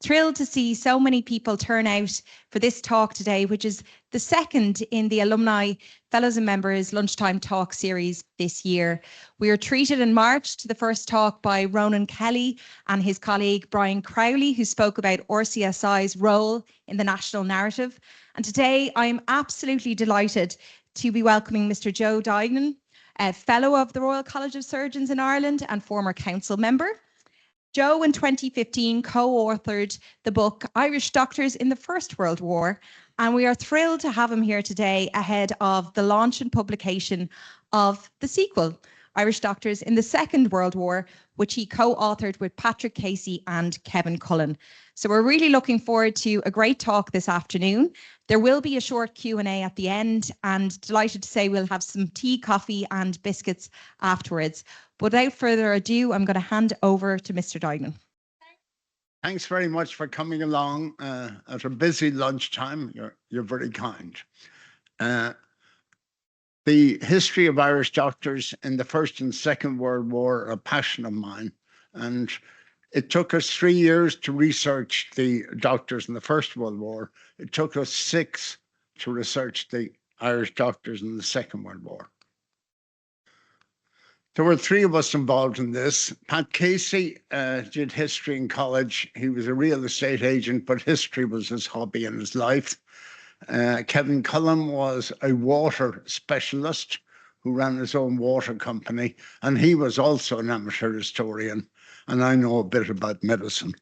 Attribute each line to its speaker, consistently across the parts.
Speaker 1: Thrilled to see so many people turn out for this talk today, which is the second in the Alumni Fellows and Members Lunchtime Talk series this year. We are treated in March to the first talk by Ronan Kelly and his colleague Brian Crowley, who spoke about RCSI's role in the national narrative. And today I'm absolutely delighted to be welcoming Mr Joe Duignan, a Fellow of the Royal College of Surgeons in Ireland and former council member. Joe in 2015 co-authored the book Irish Doctors in the First World War, and we are thrilled to have him here today ahead of the launch and publication of the sequel, Irish Doctors in the Second World War, which he co-authored with Patrick Casey and Kevin Cullen. So we're really looking forward to a great talk this afternoon. There will be a short Q&A at the end, and delighted to say we'll have some tea, coffee and biscuits afterwards. Without further ado, I'm going to hand over to Mr Duignan.
Speaker 2: Thanks very much for coming along at a busy lunchtime. You're very kind. The history of Irish doctors in the First and Second World War are a passion of mine, and it took us 3 years to research the doctors in the First World War. It took us 6 to research the Irish doctors in the Second World War. There were 3 of us involved in this. Pat Casey did history in college. He was a real estate agent, but history was his hobby in his life. Kevin Cullen was a water specialist who ran his own water company, and he was also an amateur historian, and I know a bit about medicine.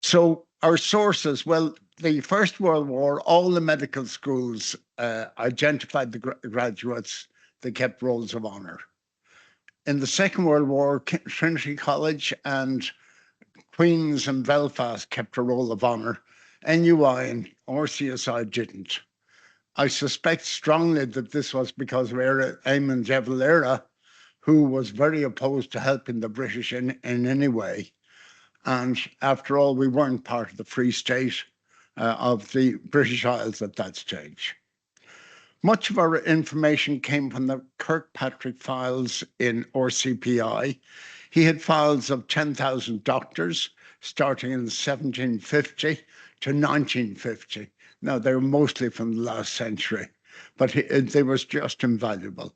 Speaker 2: So our sources, well, the First World War, all the medical schools identified the graduates. They kept rolls of honour. In the Second World War, Trinity College and Queen's and Belfast kept a roll of honour. NUI and RCSI didn't. I suspect strongly that this was because of Eamon de Valera, who was very opposed to helping the British in any way. And after all, we weren't part of the Free State of the British Isles at that stage. Much of our information came from the Kirkpatrick files in RCPI. He had files of 10,000 doctors starting in 1750 to 1950. Now, they were mostly from the last century, but they was just invaluable.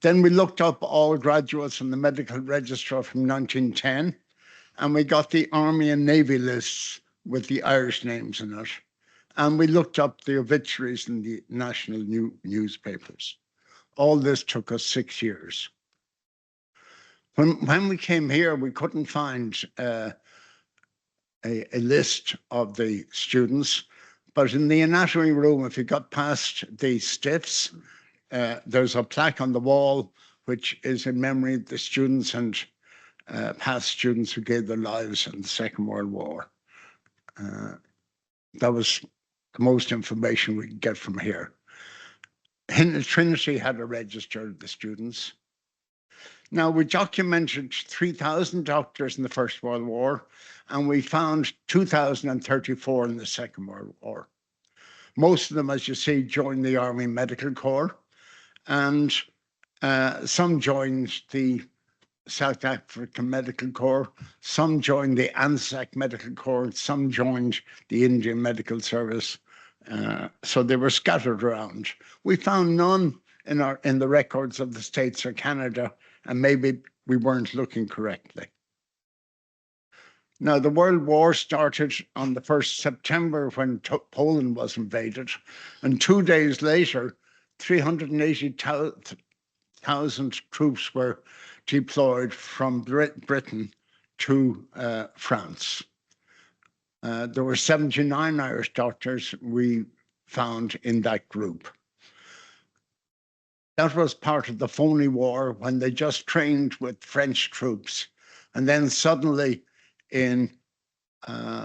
Speaker 2: Then we looked up all graduates in the medical register from 1910, and we got the Army and Navy lists with the Irish names in it. And we looked up the obituaries in the national newspapers. All this took us 6 years. When we came here, we couldn't find a list of the students, but in the anatomy room, if you got past the stiffs, there's a plaque on the wall, which is in memory of the students and past students who gave their lives in the Second World War. That was the most information we could get from here. Trinity had a register of the students. Now, we documented 3,000 doctors in the First World War, and we found 2,034 in the Second World War. Most of them, as you see, joined the Army Medical Corps, and some joined the South African Medical Corps, some joined the ANZAC Medical Corps, some joined the Indian Medical Service. So they were scattered around. We found none in the records of the States or Canada, and maybe we weren't looking correctly. Now, the World War started on the 1st September when Poland was invaded, and 2 days later, 380,000 troops were deployed from Britain to France. There were 79 Irish doctors we found in that group. That was part of the phony war when they just trained with French troops. And then suddenly in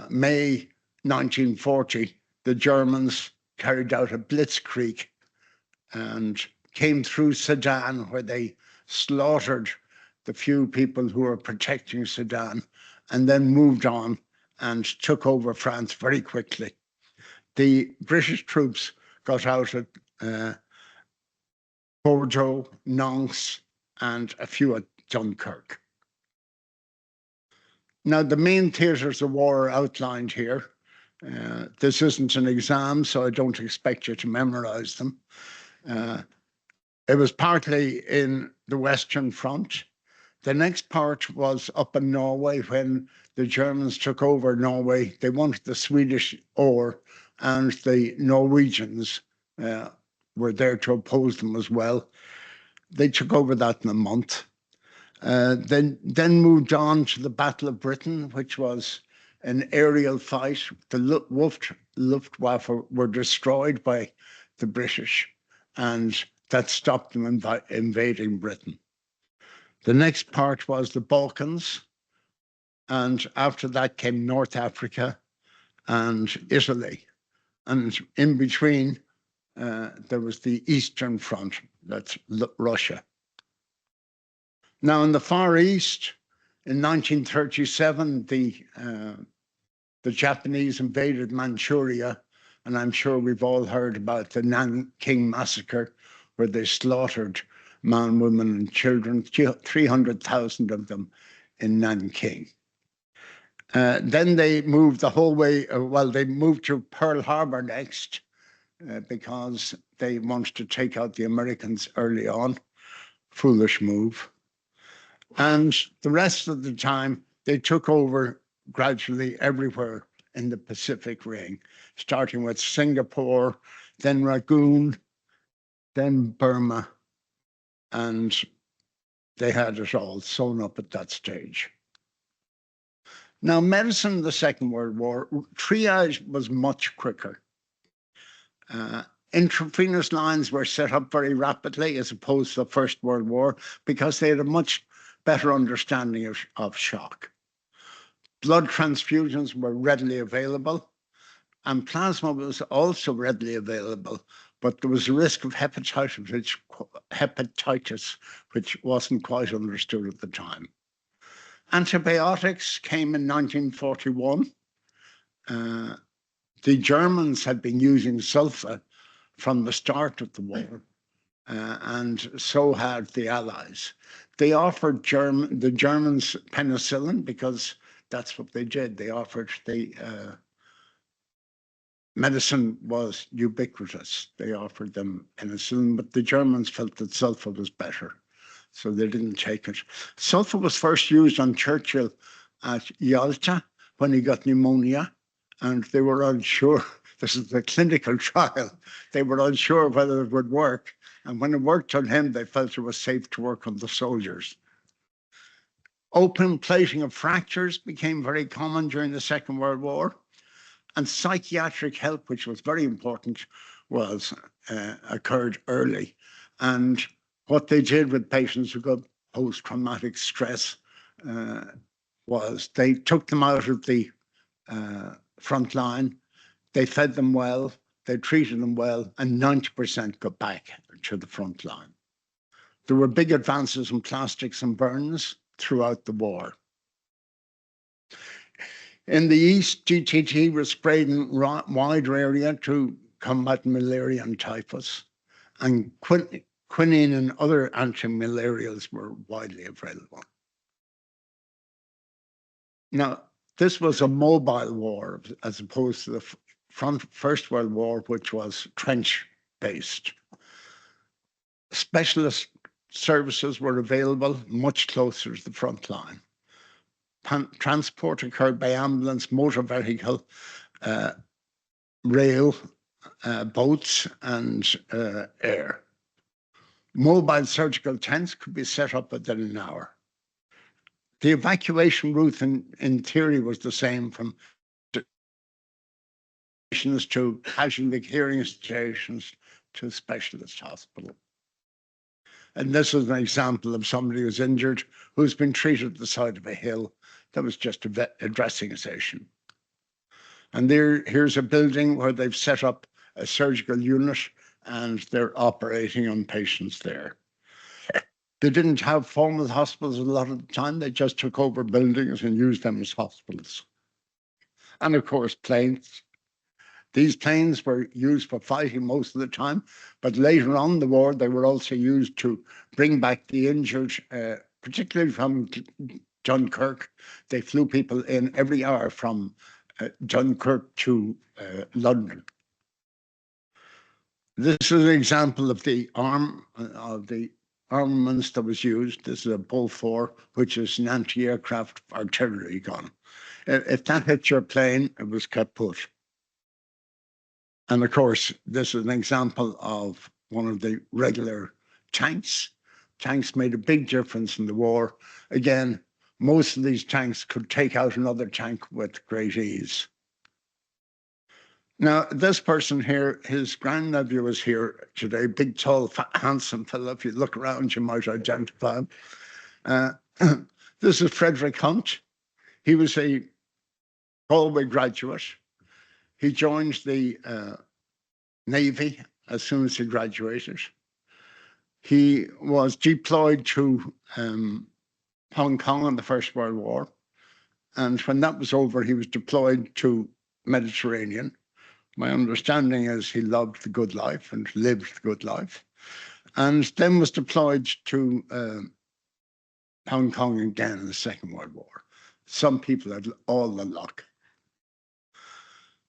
Speaker 2: May 1940, the Germans carried out a blitzkrieg and came through Sedan, where they slaughtered the few people who were protecting Sedan, and then moved on and took over France very quickly. The British troops got out at Bordeaux, Nantes, and a few at Dunkirk. Now, the main theatres of war are outlined here. This isn't an exam, so I don't expect you to memorize them. It was partly in the Western Front. The next part was up in Norway when the Germans took over Norway. They wanted the Swedish ore, and the Norwegians were there to oppose them as well. They took over that in a month. Then moved on to the Battle of Britain, which was an aerial fight. The Luftwaffe were destroyed by the British, and that stopped them invading Britain. The next part was the Balkans, and after that came North Africa and Italy. And in between, there was the Eastern Front, that's Russia. Now, in the Far East, in 1937, the Japanese invaded Manchuria, and I'm sure we've all heard about the Nanking Massacre, where they slaughtered men, women, and children, 300,000 of them in Nanking. Then they moved the whole way, they moved to Pearl Harbor next, because they wanted to take out the Americans early on. Foolish move. And the rest of the time, they took over gradually everywhere in the Pacific Ring, starting with Singapore, then Rangoon, then Burma, and they had it all sewn up at that stage. Now, medicine in the Second World War, triage was much quicker. Intravenous lines were set up very rapidly as opposed to the First World War because they had a much better understanding of shock. Blood transfusions were readily available, and plasma was also readily available, but there was a risk of hepatitis, which wasn't quite understood at the time. Antibiotics came in 1941. The Germans had been using sulfa from the start of the war, and so had the Allies. They offered the Germans penicillin because that's what they did. They offered medicine was ubiquitous. They offered them penicillin, but the Germans felt that sulfa was better, so they didn't take it. Sulfa was first used on Churchill at Yalta when he got pneumonia, and they were unsure. This is a clinical trial. They were unsure whether it would work. And when it worked on him, they felt it was safe to work on the soldiers. Open plating of fractures became very common during the Second World War. And psychiatric help, which was very important, occurred early. And what they did with patients who got post-traumatic stress was they took them out of the front line, they fed them well, they treated them well, and 90% got back to the front line. There were big advances in plastics and burns throughout the war. In the East, DTT was sprayed in wider area to combat malaria and typhus, and quinine and other antimalarials were widely available. Now, this was a mobile war as opposed to the First World War, which was trench-based. Specialist services were available much closer to the front line. Transport occurred by ambulance, motor vehicle, rail, boats, and air. Mobile surgical tents could be set up within an hour. The evacuation route in theory was the same from to casualty hearing stations to specialist hospital. And this is an example of somebody who's injured, who's been treated at the side of a hill. That was just a dressing station. And here's a building where they've set up a surgical unit and they're operating on patients there. They didn't have formal hospitals a lot of the time. They just took over buildings and used them as hospitals. And of course, planes. These planes were used for fighting most of the time, but later on in the war, they were also used to bring back the injured, particularly from Dunkirk. They flew people in every hour from Dunkirk to London. This is an example of the armaments that was used. This is a Bull 4, which is an anti-aircraft artillery gun. If that hit your plane, it was kaput. And of course, this is an example of one of the regular tanks. Tanks made a big difference in the war. Again, most of these tanks could take out another tank with great ease. Now, this person here, his grandnephew is here today, big, tall, handsome fellow. If you look around, you might identify him. This is Frederick Hunt. He was a Galway graduate. He joined the Navy as soon as he graduated. He was deployed to Hong Kong in the First World War. And when that was over, he was deployed to Mediterranean. My understanding is he loved the good life and lived the good life. And then was deployed to Hong Kong again in the Second World War. Some people had all the luck.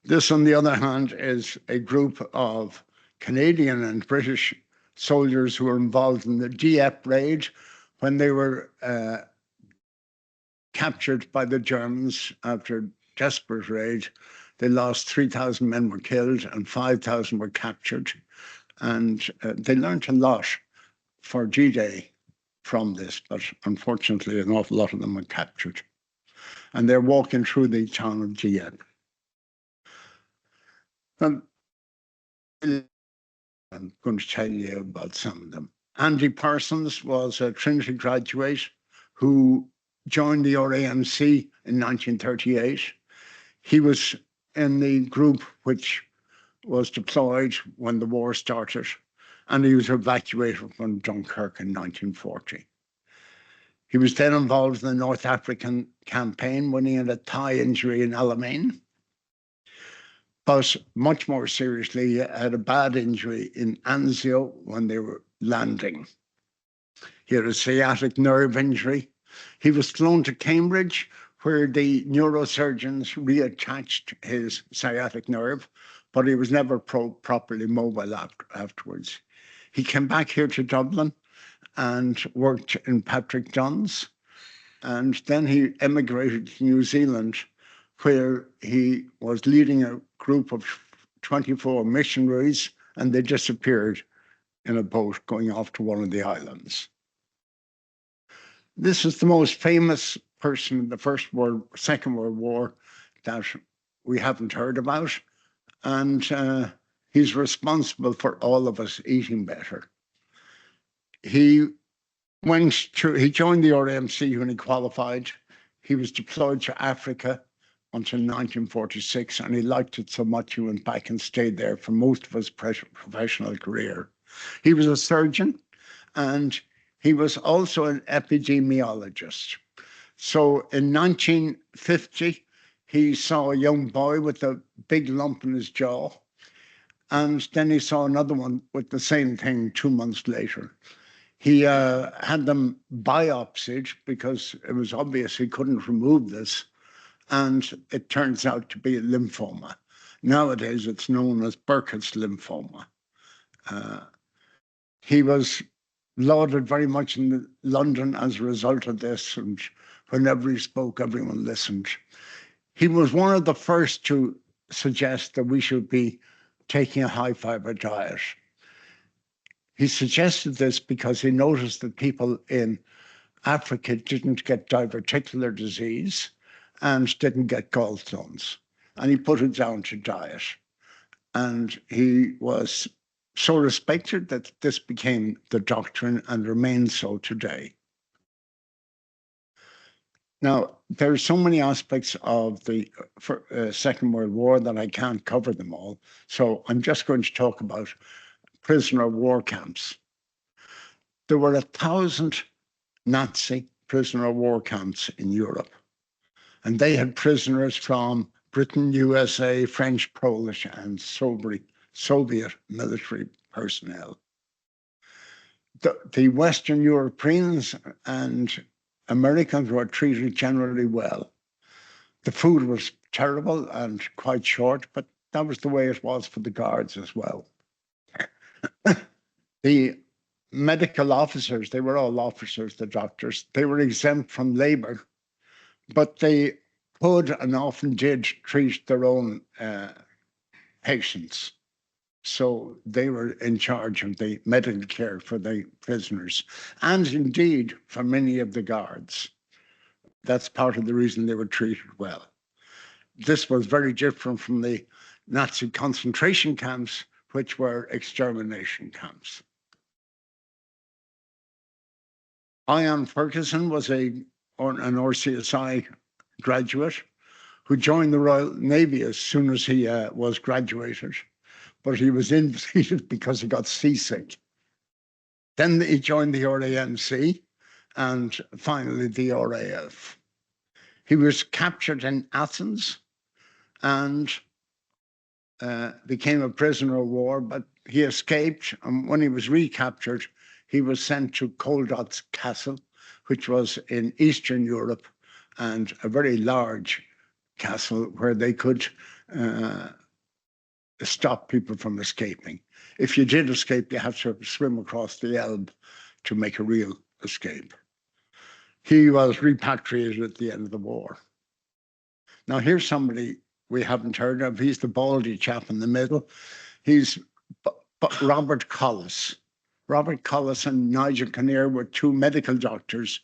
Speaker 2: This, on the other hand, is a group of Canadian and British soldiers who were involved in the Dieppe raid when they were captured by the Germans after a desperate raid. They lost 3,000 men were killed and 5,000 were captured. And they learned a lot for D-Day from this, but unfortunately, an awful lot of them were captured. And they're walking through the town of Dieppe. And I'm going to tell you about some of them. Andy Parsons was a Trinity graduate who joined the RAMC in 1938. He was in the group which was deployed when the war started, and he was evacuated from Dunkirk in 1940. He was then involved in the North African campaign, winning a thigh injury in Alamein. But much more seriously, he had a bad injury in Anzio when they were landing. He had a sciatic nerve injury. He was flown to Cambridge, where the neurosurgeons reattached his sciatic nerve, but he was never properly mobile afterwards. He came back here to Dublin and worked in Patrick Dunn's, and then he emigrated to New Zealand, where he was leading a group of 24 missionaries, and they disappeared in a boat going off to one of the islands. This is the most famous person in the Second World War that we haven't heard about, and he's responsible for all of us eating better. He joined the RMC when he qualified. He was deployed to Africa until 1946, and he liked it so much he went back and stayed there for most of his professional career. He was a surgeon, and he was also an epidemiologist. So in 1950, he saw a young boy with a big lump in his jaw, and then he saw another one with the same thing 2 months later. He had them biopsied because it was obvious he couldn't remove this, and it turns out to be a lymphoma. Nowadays, it's known as Burkitt's lymphoma. He was lauded very much in London as a result of this, and whenever he spoke, everyone listened. He was one of the first to suggest that we should be taking a high-fiber diet. He suggested this because he noticed that people in Africa didn't get diverticular disease and didn't get gallstones. And he put it down to diet. And he was so respected that this became the doctrine and remains so today. Now, there are so many aspects of the Second World War that I can't cover them all. So I'm just going to talk about prisoner of war camps. There were 1,000 Nazi prisoner of war camps in Europe. And they had prisoners from Britain, USA, French, Polish, and Soviet military personnel. The Western Europeans and Americans were treated generally well. The food was terrible and quite short, but that was the way it was for the guards as well. The medical officers, they were all officers, the doctors, they were exempt from labor, but they could and often did treat their own patients. So they were in charge of the medical care for the prisoners, and indeed for many of the guards. That's part of the reason they were treated well. This was very different from the Nazi concentration camps, which were extermination camps. Ian Ferguson was an RCSI graduate who joined the Royal Navy as soon as he was graduated, but he was invalided because he got seasick. Then he joined the RAMC and finally the RAF. He was captured in Athens and became a prisoner of war, but he escaped. And when he was recaptured, he was sent to Colditz Castle, which was in Eastern Europe, and a very large castle where they could stop people from escaping. If you did escape, you had to swim across the Elbe to make a real escape. He was repatriated at the end of the war. Now, here's somebody we haven't heard of. He's the baldy chap in the middle. He's Robert Collis. Robert Collis and Nigel Kinnear were two medical doctors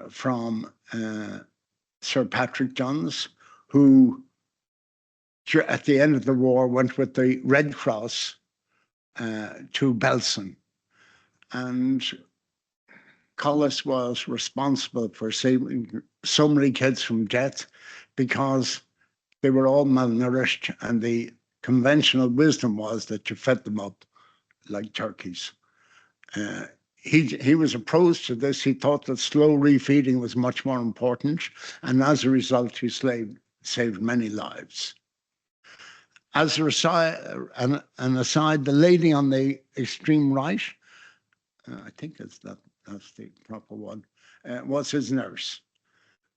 Speaker 2: from Sir Patrick John's, who at the end of the war went with the Red Cross to Belsen. And Collis was responsible for saving so many kids from death because they were all malnourished, and the conventional wisdom was that you fed them up like turkeys. He was opposed to this. He thought that slow refeeding was much more important, and as a result, he saved many lives. As an aside, the lady on the extreme right, I think that's the proper one, was his nurse.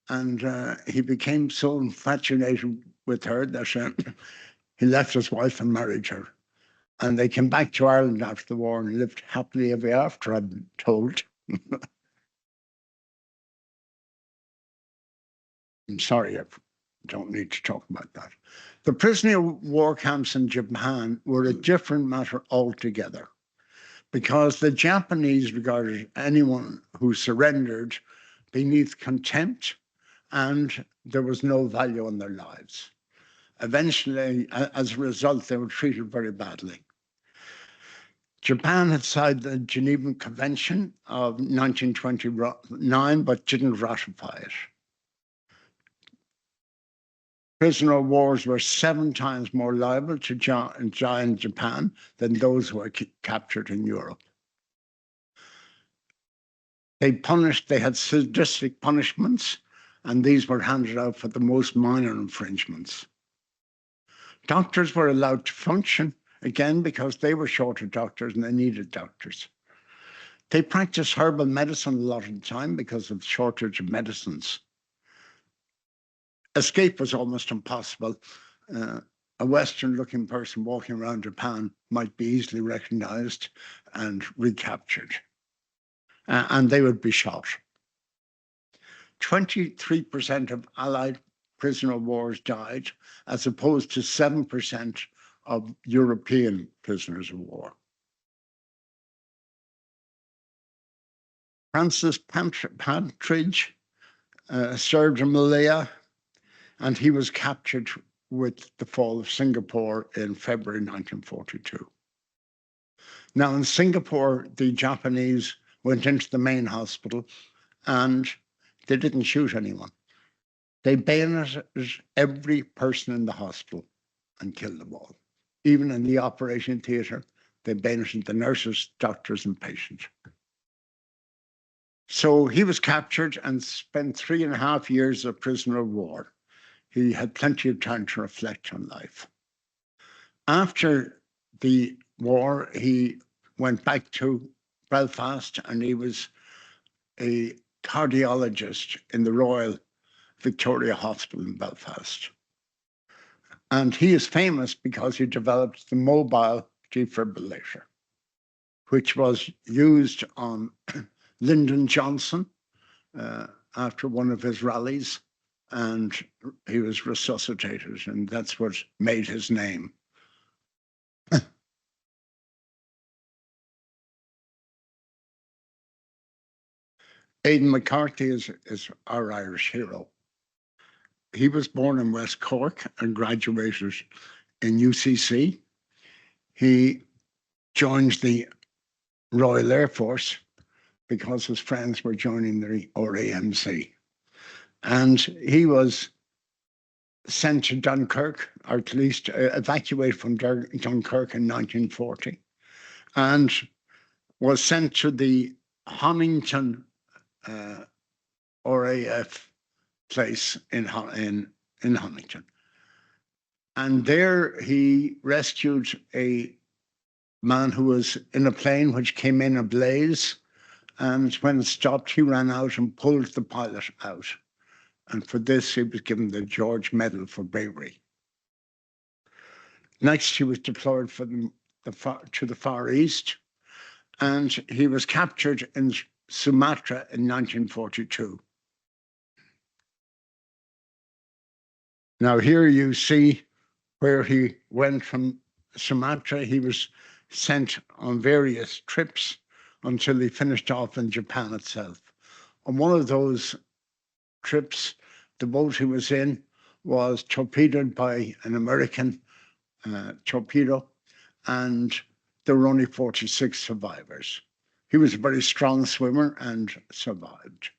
Speaker 2: And he became so infatuated with her that he left his wife and married her. And they came back to Ireland after the war and lived happily ever after, I'm told. I'm sorry, I don't need to talk about that. The prisoner of war camps in Japan were a different matter altogether, because the Japanese regarded anyone who surrendered beneath contempt, and there was no value in their lives. Eventually, as a result, they were treated very badly. Japan had signed the Geneva Convention of 1929, but didn't ratify it. Prisoner of wars were 7 times more liable to die in Japan than those who were captured in Europe. They had sadistic punishments, and these were handed out for the most minor infringements. Doctors were allowed to function, again, because they were short of doctors and they needed doctors. They practiced herbal medicine a lot of the time because of the shortage of medicines. Escape was almost impossible. A Western-looking person walking around Japan might be easily recognized and recaptured, and they would be shot. 23% of Allied prisoner of wars died, as opposed to 7% of European prisoners of war. Francis Partridge served in Malaya, and he was captured with the fall of Singapore in February 1942. Now, in Singapore, the Japanese went into the main hospital and they didn't shoot anyone. They bayoneted every person in the hospital and killed them all. Even in the operation theatre, they bayoneted the nurses, doctors, and patients. So he was captured and spent 3.5 years a prisoner of war. He had plenty of time to reflect on life. After the war, he went back to Belfast, and he was a cardiologist in the Royal Victoria Hospital in Belfast. And he is famous because he developed the mobile defibrillator, which was used on Lyndon Johnson after one of his rallies, and he was resuscitated, and that's what made his name. Aiden McCarthy is our Irish hero. He was born in West Cork and graduated in UCC. He joined the Royal Air Force because his friends were joining the RAMC. And he was sent to Dunkirk, or at least evacuated from Dunkirk in 1940, and was sent to the Honington RAF place in Honington. And there he rescued a man who was in a plane which came in ablaze. And when it stopped, he ran out and pulled the pilot out. And for this, he was given the George Medal for bravery. Next, he was deployed to the Far East, and he was captured in Sumatra in 1942. Now, here you see where he went from Sumatra. He was sent on various trips until he finished off in Japan itself. On one of those trips, the boat he was in was torpedoed by an American torpedo, and there were only 46 survivors. He was a very strong swimmer and survived.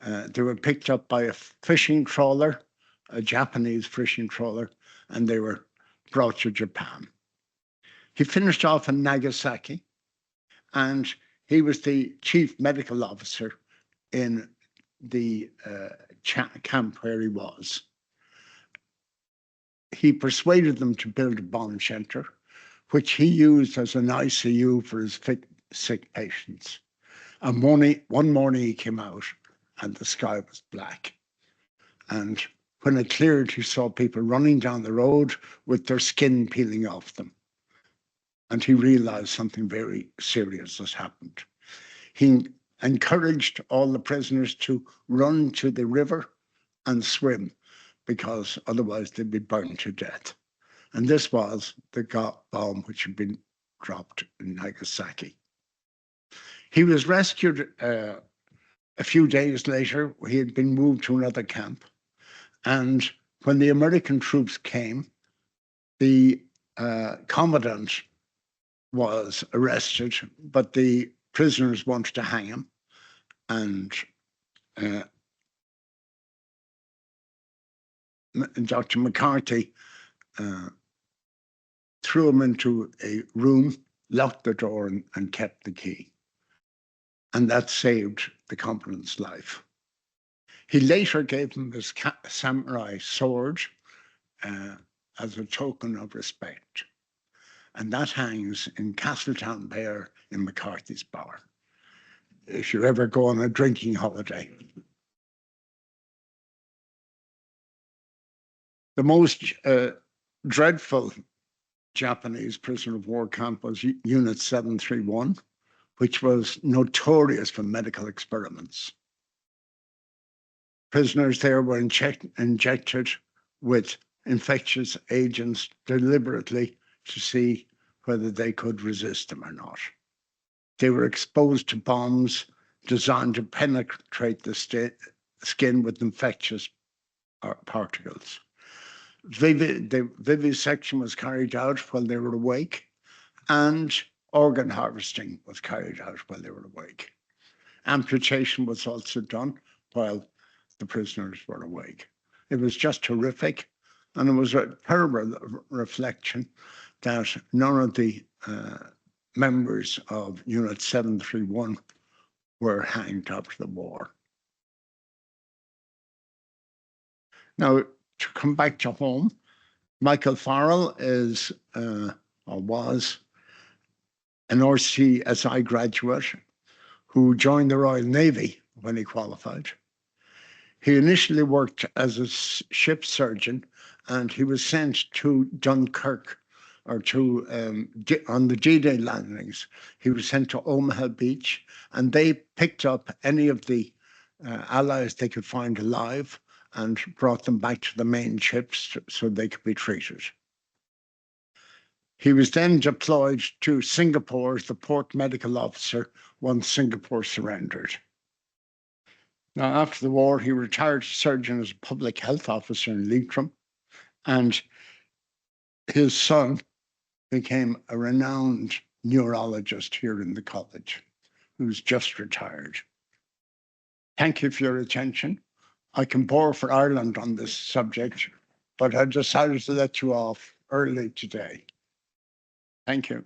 Speaker 2: They were picked up by a fishing trawler, a Japanese fishing trawler, and they were brought to Japan. He finished off in Nagasaki, and he was the chief medical officer in the camp where he was. He persuaded them to build a bomb shelter, which he used as an ICU for his sick patients. And one morning he came out and the sky was black. And when it cleared, he saw people running down the road with their skin peeling off them. And he realized something very serious has happened. He encouraged all the prisoners to run to the river and swim, because otherwise they'd be burned to death. And this was the bomb which had been dropped in Nagasaki. He was rescued a few days later. He had been moved to another camp. And when the American troops came, the commandant was arrested, but the prisoners wanted to hang him. And Dr. McCarthy threw him into a room, locked the door, and kept the key. And that saved the commandant's life. He later gave him his samurai sword as a token of respect. And that hangs in Castletown Bear in McCarthy's Bower, if you ever go on a drinking holiday. The most dreadful Japanese prisoner of war camp was Unit 731, which was notorious for medical experiments. Prisoners there were injected with infectious agents deliberately to see whether they could resist them or not. They were exposed to bombs designed to penetrate the skin with infectious particles. The vivisection was carried out while they were awake, and organ harvesting was carried out while they were awake. Amputation was also done while the prisoners were awake. It was just horrific, and it was a terrible reflection that none of the members of Unit 731 were hanged after the war. Now, to come back to home, Michael Farrell is, or was, an RCSI graduate who joined the Royal Navy when he qualified. He initially worked as a ship surgeon, and he was sent to Dunkirk, or to on the G-Day landings. He was sent to Omaha Beach, and they picked up any of the allies they could find alive and brought them back to the main ships so they could be treated. He was then deployed to Singapore as the port medical officer once Singapore surrendered. Now, after the war, he retired as surgeon as a public health officer in Leitrim, and his son became a renowned neurologist here in the college, who's just retired. Thank you for your attention. I can bore for Ireland on this subject, but I decided to let you off early today. Thank you.